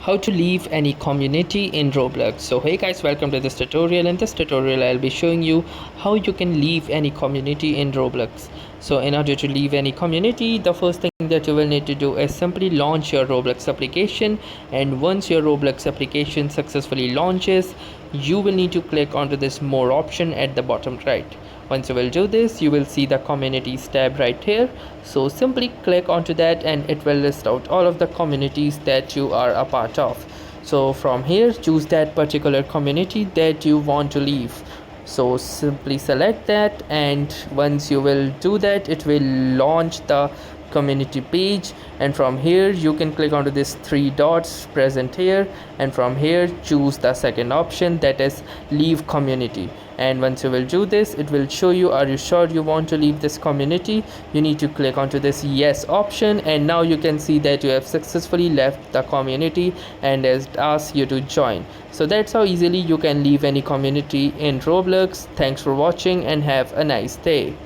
how to leave any community in Roblox. So hey guys, welcome to this tutorial. In this tutorial I'll be showing you how you can leave any community in Roblox. So in order to leave any community, the first thing that you will need to do is simply launch your Roblox application, and once your Roblox application successfully launches, you will need to click onto this more option at the bottom right. Once you will do this, you will see the communities tab right here. So simply click onto that and it will list out all of the communities that you are a part of. So from here, choose that particular community that you want to leave. So simply select that, and once you will do that, it will launch the community page, and from here you can click onto this three dots present here, and from here choose the second option, that is leave community. And once you will do this, it will show you, are you sure you want to leave this community? You need to click onto this yes option, and now you can see that you have successfully left the community and it asks you to join. So that's how easily you can leave any community in Roblox. Thanks for watching and have a nice day.